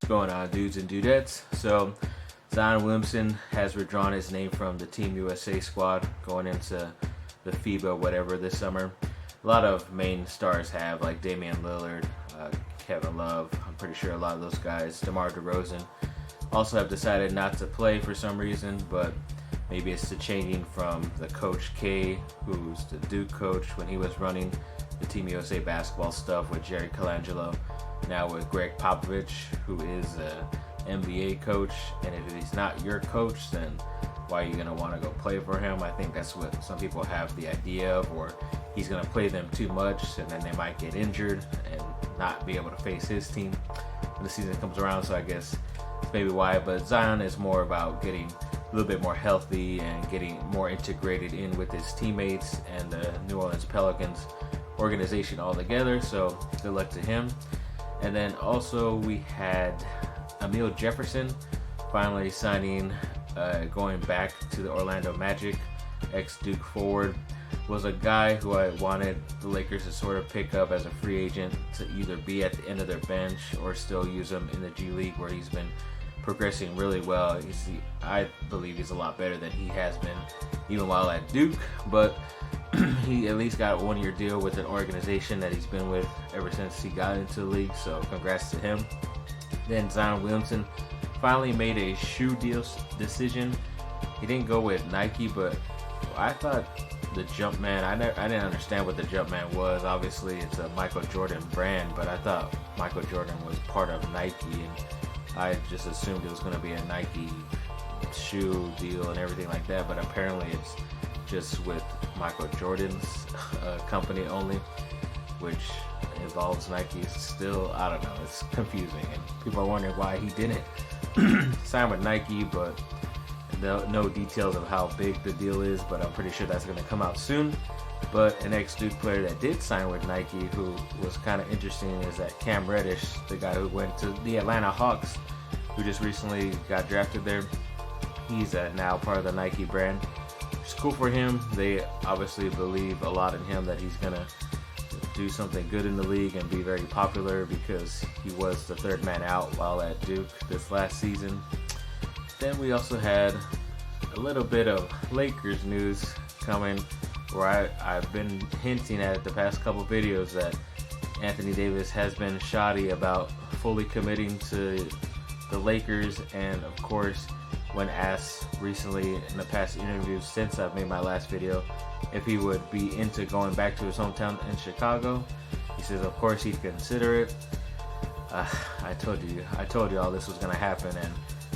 going on, dudes and dudettes? So Zion Williamson has withdrawn his name from the Team USA squad going into the FIBA whatever this summer. A lot of main stars have, like Damian Lillard, Kevin Love. I'm pretty sure a lot of those guys, DeMar DeRozan, also have decided not to play for some reason, but maybe it's the changing from the Coach K, who's the Duke coach when he was running the Team USA basketball stuff with Jerry Colangelo, now with Greg Popovich, who is an NBA coach. And if he's not your coach, then why are you going to want to go play for him? I think that's what some people have the idea of, or he's going to play them too much and then they might get injured and not be able to face his team when the season comes around. So I guess that's maybe why. But Zion is more about getting a little bit more healthy and getting more integrated in with his teammates and the New Orleans Pelicans organization altogether. So good luck to him. And then also we had Emil Jefferson finally signing, going back to the Orlando Magic. Ex-Duke forward, was a guy who I wanted the Lakers to sort of pick up as a free agent to either be at the end of their bench or still use him in the G League, where he's been progressing really well. I believe he's a lot better than he has been even while at Duke, but he at least got a one-year deal with an organization that he's been with ever since he got into the league, so congrats to him. Then Zion Williamson finally made a shoe deal decision. He didn't go with Nike, but I thought the Jumpman, I didn't understand what the Jumpman was. Obviously, it's a Michael Jordan brand, but I thought Michael Jordan was part of Nike, and I just assumed it was going to be a Nike shoe deal and everything like that, but apparently it's just with Michael Jordan's company only, which involves Nike. Still, I don't know, it's confusing, and people are wondering why he didn't sign with Nike, but no details of how big the deal is, but I'm pretty sure that's going to come out soon. But an ex-Duke player that did sign with Nike, who was kind of interesting, is that Cam Reddish, the guy who went to the Atlanta Hawks, who just recently got drafted there. He's now part of the Nike brand. It's cool for him. They obviously believe a lot in him, that he's going to do something good in the league and be very popular, because he was the third man out while at Duke this last season. Then we also had a little bit of Lakers news coming, where I've been hinting at the past couple videos that Anthony Davis has been shoddy about fully committing to the Lakers. And of course, when asked recently in the past interviews since I've made my last video if he would be into going back to his hometown in Chicago, he says of course he'd consider it. I told you all this was going to happen, and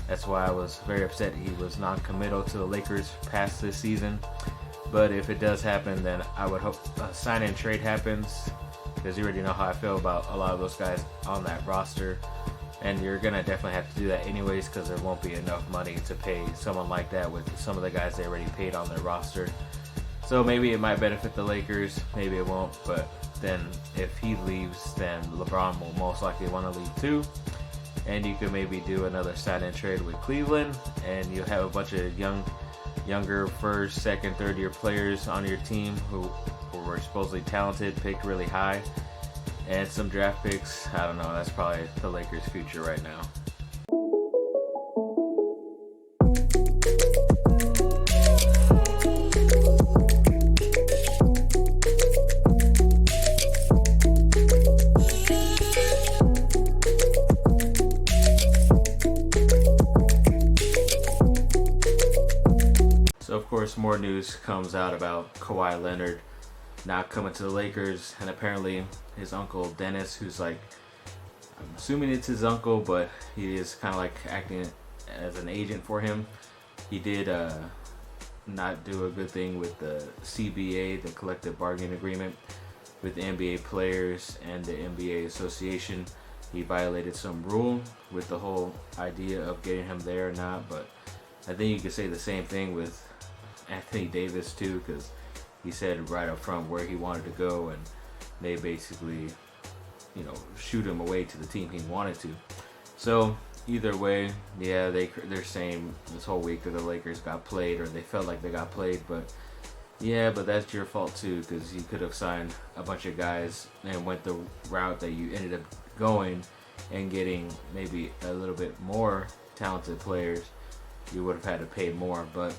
that's why I was very upset he was non-committal to the Lakers past this season. But if it does happen, then I would hope a sign-and trade happens, because you already know how I feel about a lot of those guys on that roster. And you're going to definitely have to do that anyways, because there won't be enough money to pay someone like that with some of the guys they already paid on their roster. So maybe it might benefit the Lakers, maybe it won't. But then if he leaves, then LeBron will most likely want to leave too. And you could maybe do another sign-and trade with Cleveland, and you'll have a bunch of younger first, second, third year players on your team who were supposedly talented, picked really high, and some draft picks. I don't know, that's probably the Lakers' future right now. Of course, more news comes out about Kawhi Leonard not coming to the Lakers, and apparently his uncle Dennis, who's like, I'm assuming it's his uncle, but he is kind of like acting as an agent for him. He did not do a good thing with the CBA, the collective bargaining agreement with the NBA players and the NBA association. He violated some rule with the whole idea of getting him there or not, but I think you could say the same thing with Anthony Davis too, because he said right up front where he wanted to go, and they basically, shoot him away to the team he wanted to. So either way, yeah, they're saying this whole week that the Lakers got played, or they felt like they got played, but yeah, but that's your fault too, because you could have signed a bunch of guys and went the route that you ended up going and getting maybe a little bit more talented players, you would have had to pay more. But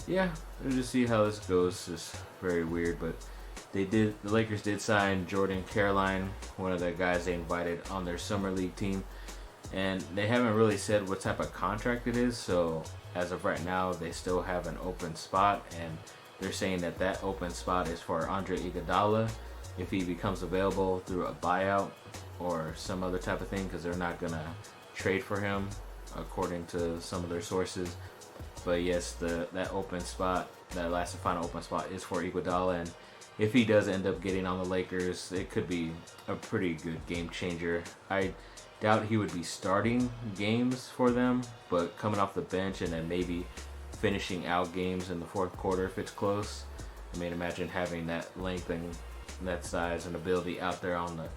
yeah, we'll just see how this goes. It's just very weird, but the Lakers did sign Jordan Caroline, one of the guys they invited on their summer league team, and they haven't really said what type of contract it is. So as of right now, they still have an open spot, and they're saying that that open spot is for Andre Iguodala if he becomes available through a buyout or some other type of thing, because they're not gonna trade for him according to some of their sources. But yes, that open spot, that last and final open spot, is for Iguodala, and if he does end up getting on the Lakers, it could be a pretty good game changer. I doubt he would be starting games for them, but coming off the bench and then maybe finishing out games in the fourth quarter if it's close. I mean, imagine having that length and that size and ability out there on the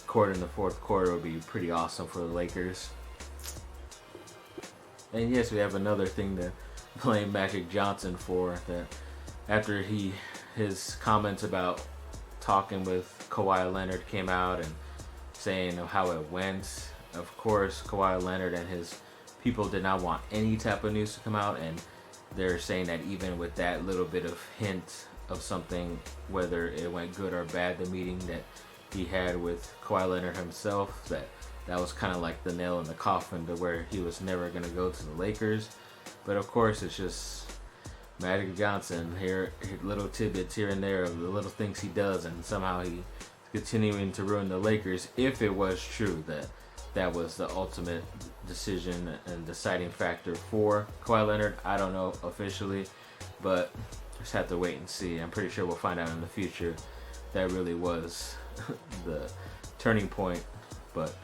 court in the fourth quarter would be pretty awesome for the Lakers. And yes, we have another thing to blame Magic Johnson for, that after his comments about talking with Kawhi Leonard came out and saying how it went. Of course, Kawhi Leonard and his people did not want any type of news to come out, and they're saying that even with that little bit of hint of something, whether it went good or bad, the meeting that he had with Kawhi Leonard himself, that was kind of like the nail in the coffin to where he was never going to go to the Lakers. But of course, it's just Magic Johnson, here little tidbits here and there of the little things he does, and somehow he's continuing to ruin the Lakers. If it was true that was the ultimate decision and deciding factor for Kawhi Leonard, I don't know officially, but just have to wait and see. I'm pretty sure we'll find out in the future that really was the turning point, but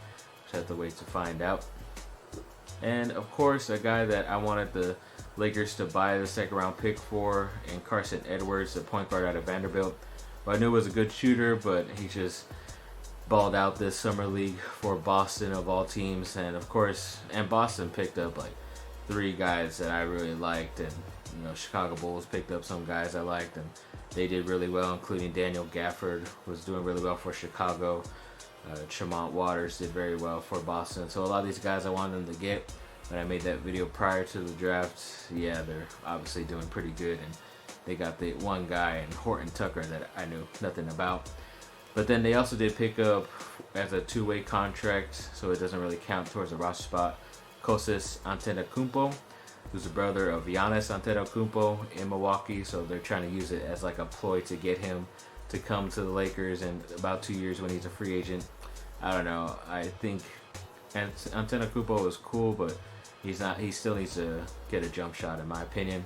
just have to wait to find out. And of course, a guy that I wanted the Lakers to buy the second round pick for, and Carson Edwards, the point guard out of Vanderbilt. Well, I knew was a good shooter, but he just balled out this summer league for Boston of all teams. And of course, and Boston picked up like 3 guys that I really liked, and Chicago Bulls picked up some guys I liked, and they did really well, including Daniel Gafford was doing really well for Chicago. Tremont Waters did very well for Boston. So a lot of these guys I wanted them to get. When I made that video prior to the draft, yeah, they're obviously doing pretty good, and they got the one guy in Horton Tucker that I knew nothing about. But then they also did pick up, as a 2-way contract, so it doesn't really count towards a roster spot, Kostas Antetokounmpo, who's the brother of Giannis Antetokounmpo in Milwaukee. So they're trying to use it as like a ploy to get him to come to the Lakers in about 2 years when he's a free agent. I don't know. I think Antetokounmpo is cool, but he still needs to get a jump shot, in my opinion.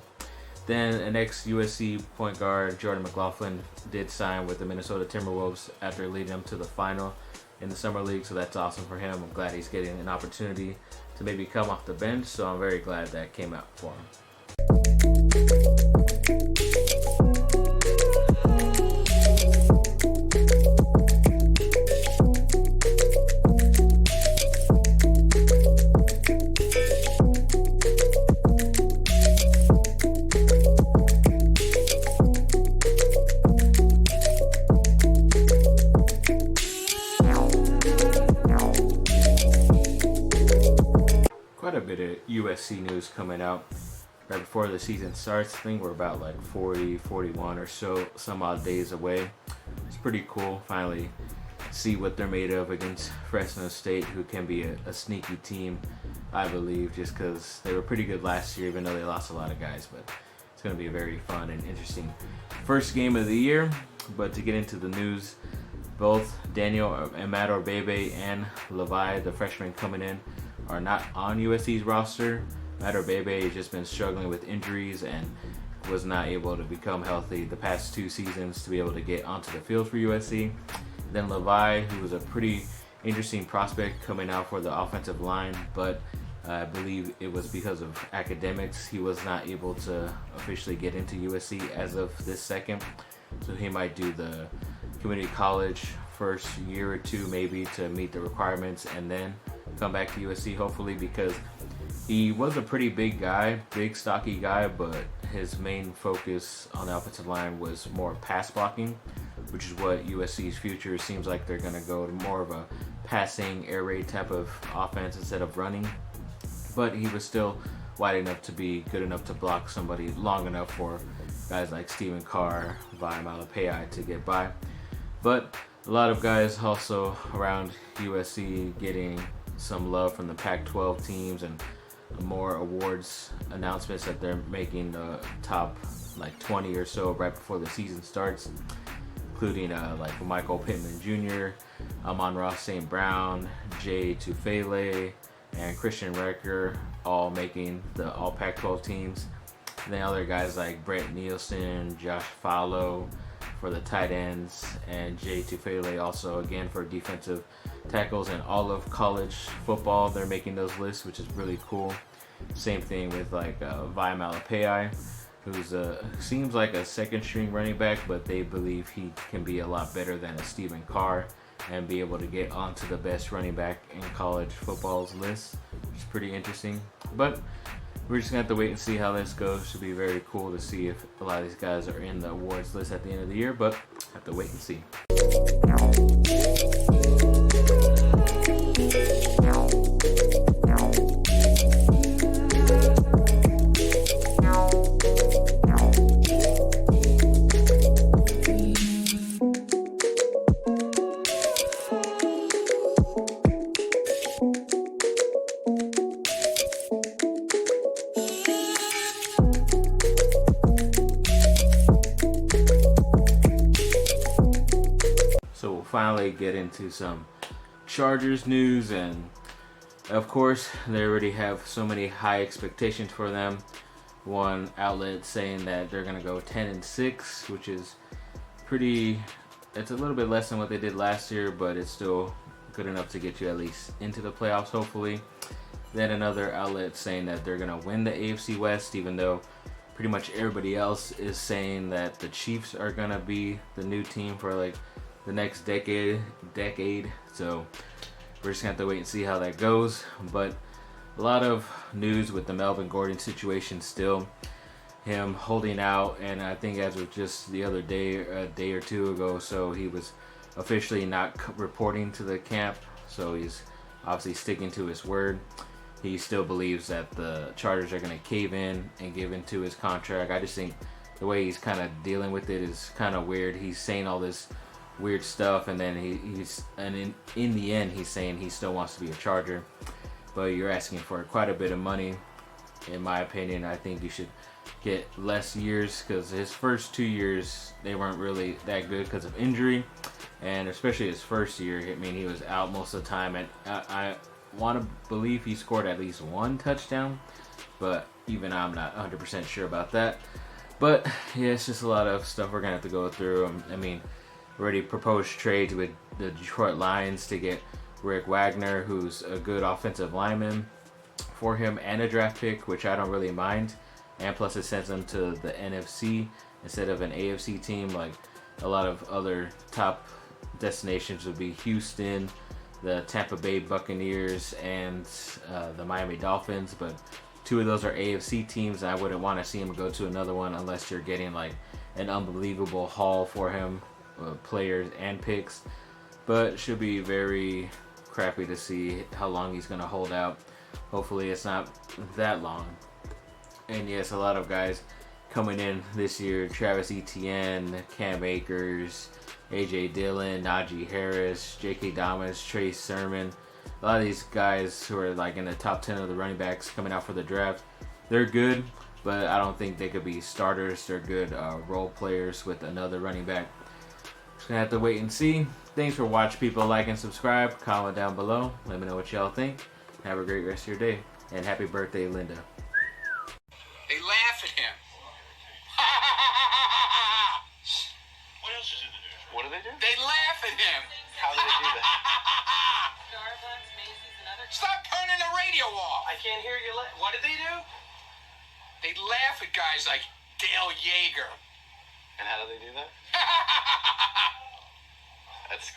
Then an ex-USC point guard, Jordan McLaughlin, did sign with the Minnesota Timberwolves after leading them to the final in the Summer League, so that's awesome for him. I'm glad he's getting an opportunity to maybe come off the bench, so I'm very glad that came out for him. Quite a bit of USC news coming out right before the season starts. I think we're about like 40, 41 or so, some odd days away. It's pretty cool. Finally see what they're made of against Fresno State, who can be a sneaky team, I believe, just because they were pretty good last year, even though they lost a lot of guys. But it's going to be a very fun and interesting first game of the year. But to get into the news, both Daniel Amador Bebe and Levi, the freshman coming in, are not on USC's roster. Amador Bebe has just been struggling with injuries and was not able to become healthy the past 2 seasons to be able to get onto the field for USC. Then Levi, who was a pretty interesting prospect coming out for the offensive line, but I believe it was because of academics he was not able to officially get into USC as of this second. So he might do the community college first year or 2 maybe to meet the requirements, and then come back to USC hopefully, because he was a pretty big guy, big stocky guy, but his main focus on the offensive line was more pass blocking, which is what USC's future seems like. They're going to go to more of a passing air raid type of offense instead of running, but he was still wide enough to be good enough to block somebody long enough for guys like Stephen Carr, Via to get by. But a lot of guys also around USC getting some love from the Pac-12 teams, and more awards announcements that they're making the top like 20 or so right before the season starts, including like Michael Pittman Jr., Amon-Ra St. Brown, Jay Tufele, and Christian Recker, all making the all Pac-12 teams. And then other guys like Brent Nielsen, Josh Fallow for the tight ends, and Jay Tufele also again for defensive tackles. And all of college football, they're making those lists, which is really cool. Same thing with like Via, who's seems like a second string running back, but they believe he can be a lot better than a Stephen Carr and be able to get onto the best running back in college football's list, which is pretty interesting. But we're just gonna have to wait and see how this goes. Should be very cool to see if a lot of these guys are in the awards list at the end of the year, but have to wait and see. So we'll finally get into some Chargers news, and of course they already have so many high expectations for them. One outlet saying that they're going to go 10-6, which is pretty, it's a little bit less than what they did last year, but it's still good enough to get you at least into the playoffs, hopefully. Then another outlet saying that they're going to win the AFC West, even though pretty much everybody else is saying that the Chiefs are going to be the new team for like the next decade. So we're just gonna have to wait and see how that goes. But a lot of news with the Melvin Gordon situation still, him holding out, and I think as of just the other day, a day or two ago, so he was officially not reporting to the camp, so he's obviously sticking to his word. He still believes that the Chargers are going to cave in and give into his contract. I just think the way he's kind of dealing with it is kind of weird. He's saying all this weird stuff, and then in the end he's saying he still wants to be a Charger, but you're asking for quite a bit of money. In my opinion, I think you should get less years, because his first 2 years they weren't really that good because of injury, and especially his first year, I mean, he was out most of the time, and I want to believe he scored at least one touchdown, but even I'm not 100% sure about that. But yeah, it's just a lot of stuff we're gonna have to go through. I mean, already proposed trades with the Detroit Lions to get Rick Wagner, who's a good offensive lineman, for him, and a draft pick, which I don't really mind. And plus it sends them to the NFC instead of an AFC team. Like a lot of other top destinations would be Houston, the Tampa Bay Buccaneers, and the Miami Dolphins. But two of those are AFC teams, and I wouldn't want to see him go to another one unless you're getting like an unbelievable haul for him, players and picks. But should be very crappy to see how long he's going to hold out. Hopefully it's not that long. And yes, a lot of guys coming in this year: Travis Etienne, Cam Akers, AJ Dillon, Najee Harris, J.K. Domas, Trey Sermon. A lot of these guys who are like in the top 10 of the running backs coming out for the draft, they're good, but I don't think they could be starters. They're good role players with another running back. Just gonna have to wait and see. Thanks for watching, people. Like and subscribe. Comment down below. Let me know what y'all think. Have a great rest of your day. And happy birthday, Linda. They laugh at him. What else is in the news? What do they do? They laugh at him. How do they do that? Starbucks, Macy's, and other. Stop turning the radio off. I can't hear you. What did they do? They laugh at guys like Dale Yeager. And how do they do that? That's